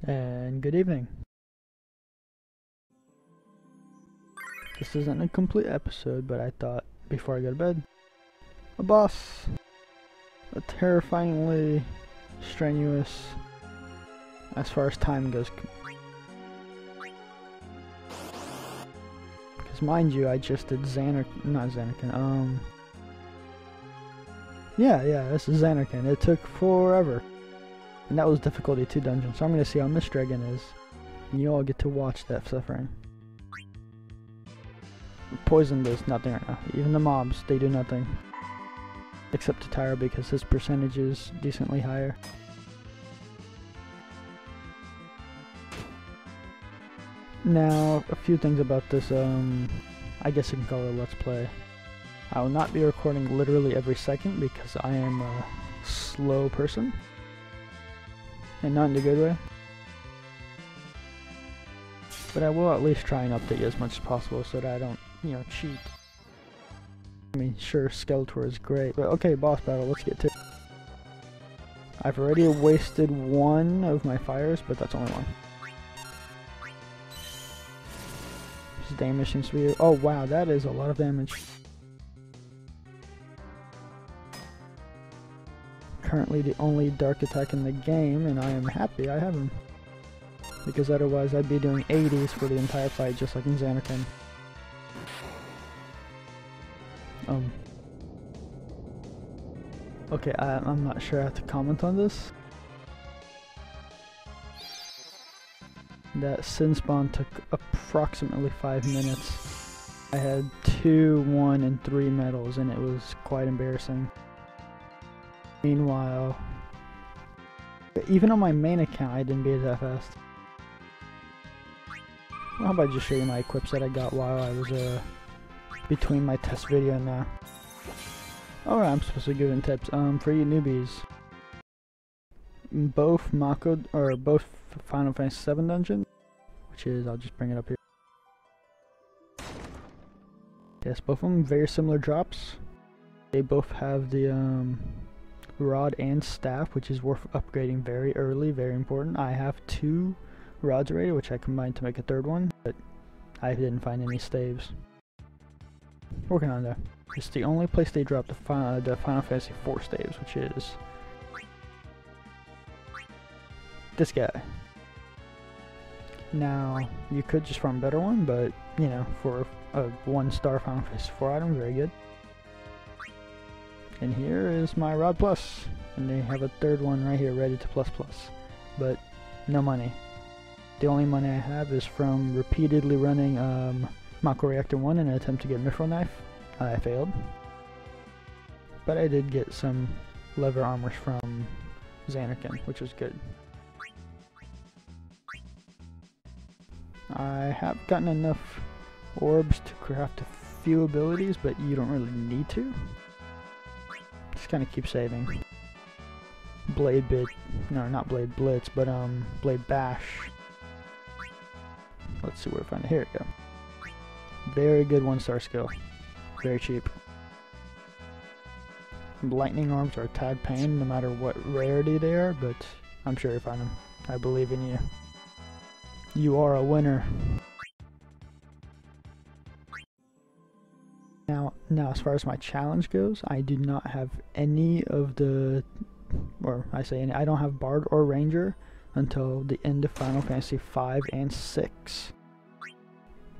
And good evening. This isn't a complete episode, but I thought before I go to bed, a boss, a terrifyingly strenuous as far as time goes. Because mind you, I just did yeah, this is Xanarkin. It took forever. And that was difficulty 2 dungeon, so I'm gonna see how Miss Dragon is. And you all get to watch that suffering. Poison does nothing right now. Even the mobs, they do nothing. Except to Tyra because his percentage is decently higher. Now, a few things about this, I guess you can call it a Let's Play. I will not be recording literally every second because I am a slow person. And not in a good way. But I will at least try and update you as much as possible so that I don't, cheat. I mean, sure, Skeletor is great, but okay, boss battle, let's get to it. I've already wasted one of my fires, but that's only one. His damage seems to be... Oh wow, that is a lot of damage. Currently the only dark attack in the game, and I am happy I have him. Because otherwise I'd be doing 80s for the entire fight, just like in Xanarkin. Okay, I'm not sure I have to comment on this. That sin spawn took approximately 5 minutes. I had 2, 1, and 3 medals, and it was quite embarrassing. Meanwhile, even on my main account, I didn't beat it that fast. Well, how about I just show you my equips that I got while I was between my test video and now. Alright, I'm supposed to give in tips. For you newbies, both Final Fantasy 7 dungeons, which is, I'll just bring it up here. Yes, both of them very similar drops. They both have the rod and staff, which is worth upgrading very early, very important. I have 2 rods already, which I combined to make a 3rd one, but I didn't find any staves. Working on that. It's the only place they dropped the Final Fantasy 4 staves, which is this guy. Now, you could just farm a better one, but, for a 1-star Final Fantasy 4 item, very good. And here is my Rod Plus, and they have a 3rd one right here ready to plus, but no money. The only money I have is from repeatedly running Mako Reactor 1 in an attempt to get Mithril Knife. I failed, but I did get some leather armors from Xanarkin, which was good. I have gotten enough orbs to craft a few abilities, but you don't really need to. Just kind of keep saving. Blade Blitz, but Blade Bash. Let's see where to find it. Here we go. Very good 1-star skill. Very cheap. Lightning arms are a tad pain no matter what rarity they are, but I'm sure you'll find them. I believe in you. You are a winner. Now as far as my challenge goes, I do not have any of the, I don't have Bard or Ranger until the end of Final Fantasy 5 and 6.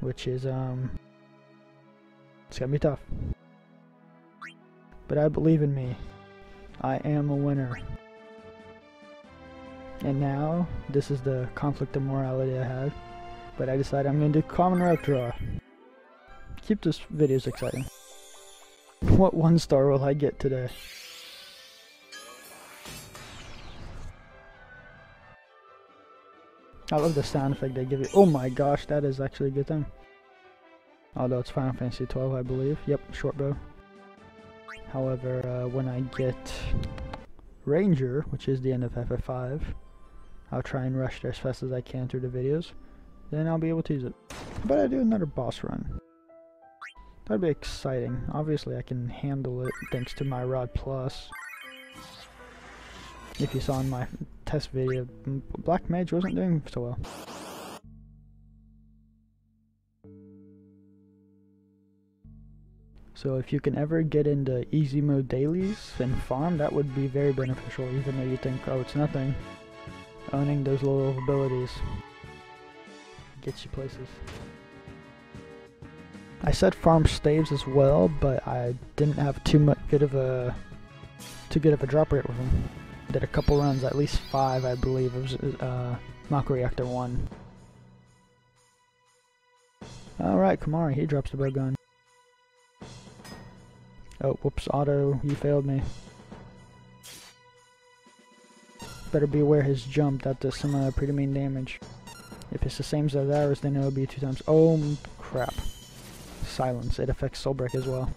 Which is, it's gonna be tough. But I believe in me. I am a winner. And now, this is the conflict of morality I had. But I decided I'm gonna do Common Rep Draw. Keep this videos exciting. What 1-star will I get today? I love the sound effect they give you. Oh my gosh, that is actually a good thing. Although it's Final Fantasy 12, I believe. Yep, short bow. However, when I get Ranger, which is the end of FF5, I'll try and rush there as fast as I can through the videos. Then I'll be able to use it. But I do another boss run. That'd be exciting. Obviously, I can handle it thanks to my Rod Plus. If you saw in my test video. Black Mage wasn't doing so well. So if you can ever get into easy mode dailies and farm, that would be very beneficial, even though you think, oh, it's nothing. Owning those little abilities gets you places. I said farm staves as well, but I didn't have too good of a drop rate with them. Did a couple runs, at least 5, I believe. It was Mako Reactor 1. Alright, Kamari, he drops the bow gun. Oh, whoops, auto, you failed me. Better be aware his jump, that does some pretty mean damage. If it's the same as ours, then it'll be 2 times. Oh, crap. Silence, it affects Soul Break as well.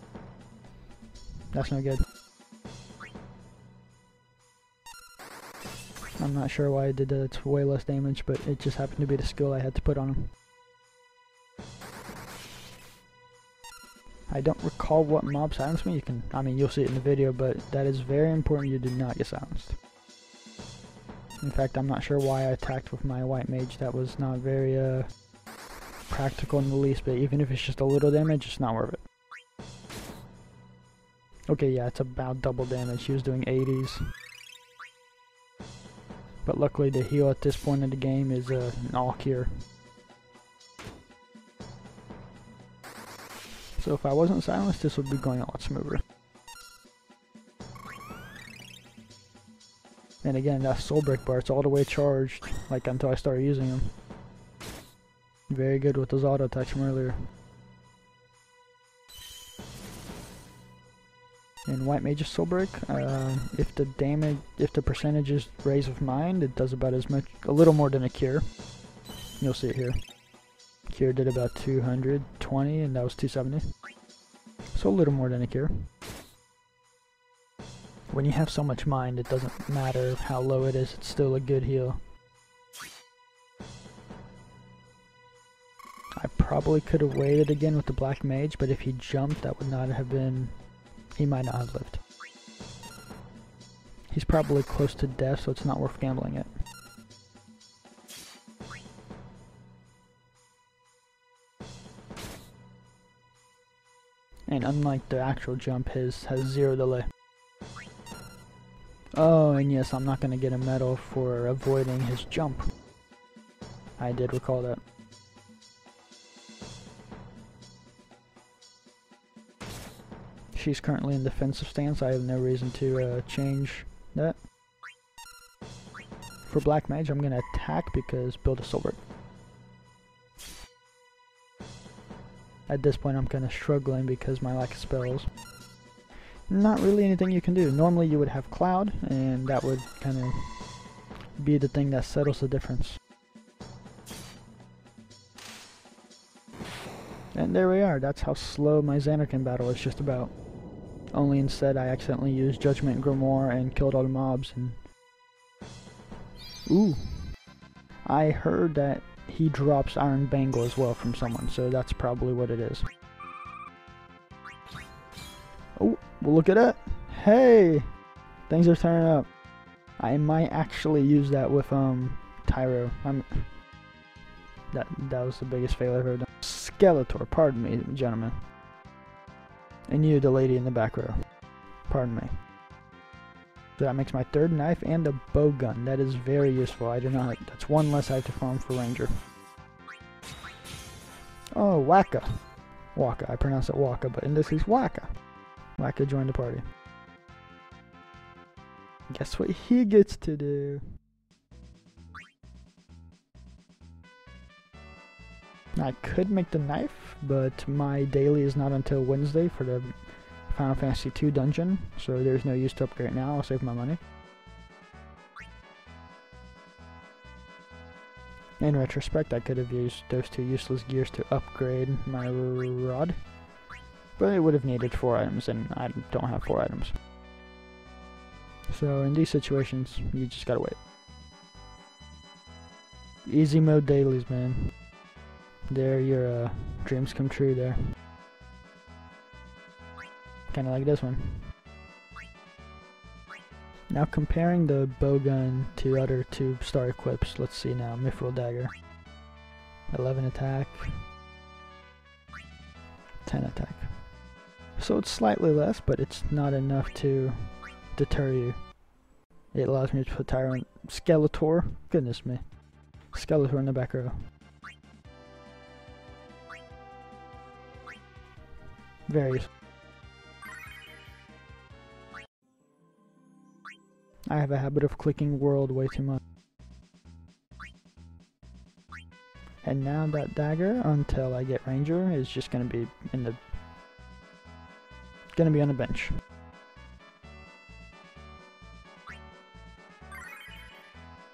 That's no good. I'm not sure why I did that, it's way less damage, but it just happened to be the skill I had to put on him. I don't recall what mob silenced me. You'll see it in the video, but that is very important. You do not get silenced. In fact, I'm not sure why I attacked with my white mage. That was not very practical in the least, but even if it's just a little damage, it's not worth it. Okay, yeah, it's about double damage. He was doing 80s. But luckily the heal at this point in the game is an all cure. So if I wasn't silenced, this would be going a lot smoother. And again, that Soul Break bar, it's all the way charged, like until I started using them. Very good with those auto attacks from earlier. In White Mage's Soul Break, if the percentage is raised with Mind, it does about as much, a little more than a Cure. You'll see it here. Cure did about 220, and that was 270. So a little more than a Cure. When you have so much Mind, it doesn't matter how low it is, it's still a good heal. I probably could have waited again with the Black Mage, but if he jumped, that would not have been... he might not have lived. He's probably close to death, so it's not worth gambling it. And unlike the actual jump, his has 0 delay. Oh, and yes, I'm not going to get a medal for avoiding his jump. I did recall that. She's currently in defensive stance. I have no reason to change that. For Black Mage, I'm going to attack because build a Soul Break. At this point, I'm kind of struggling because my lack of spells. Not really anything you can do. Normally, you would have Cloud, and that would kind of be the thing that settles the difference. And there we are. That's how slow my Xanarkin battle is just about. Only instead, I accidentally used Judgment Grimoire and killed all the mobs. And ooh, I heard that he drops Iron Bangle as well from someone, so that's probably what it is. Oh, well, look at that. Hey, things are turning up. I might actually use that with Tyro. That was the biggest fail I've ever done. Skeletor, pardon me, gentlemen. And you, the lady in the back row. Pardon me. So that makes my 3rd knife and a bow gun. That is very useful. I do not. That's 1 less I have to farm for Ranger. Oh, Waka. Waka. I pronounce it Waka, but in this case, Waka. Waka joined the party. Guess what he gets to do? I could make the knife, but my daily is not until Wednesday for the Final Fantasy II dungeon, so there's no use to upgrade now. I'll save my money. In retrospect, I could have used those 2 useless gears to upgrade my rod, but it would have needed 4 items, and I don't have 4 items. So in these situations, you just gotta wait. Easy mode dailies, man. There, your dreams come true there. Kinda like this one. now comparing the bowgun to other 2-star equips, let's see now, Mithril Dagger. 11 attack, 10 attack. So it's slightly less, but it's not enough to deter you. It allows me to put Tyrant Skeletor, goodness me, Skeletor in the back row. Very. I have a habit of clicking world way too much. And now that dagger, until I get Ranger, is just gonna be in the on the bench.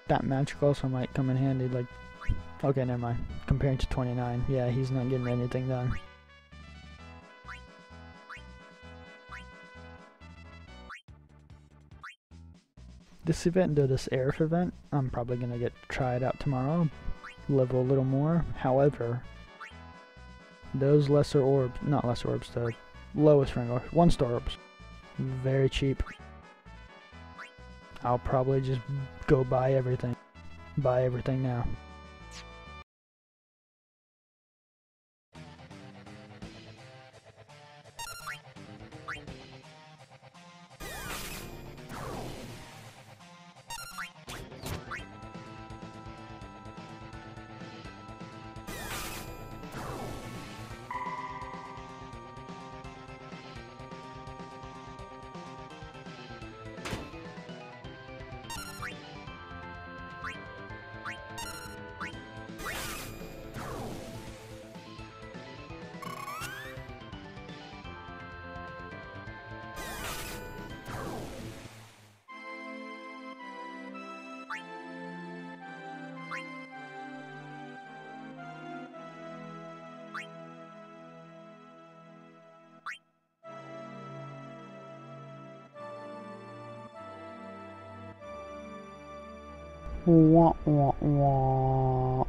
That magic also might come in handy, like, okay, never mind. Comparing to 29, yeah, he's not getting anything done. This event, though, this Aerith event, I'm probably gonna try it out tomorrow, level a little more. However, those lesser orbs, not lesser orbs, the lowest rank orbs, 1-star orbs, very cheap. I'll probably just go buy everything. Buy everything now. Wah, wah, wah.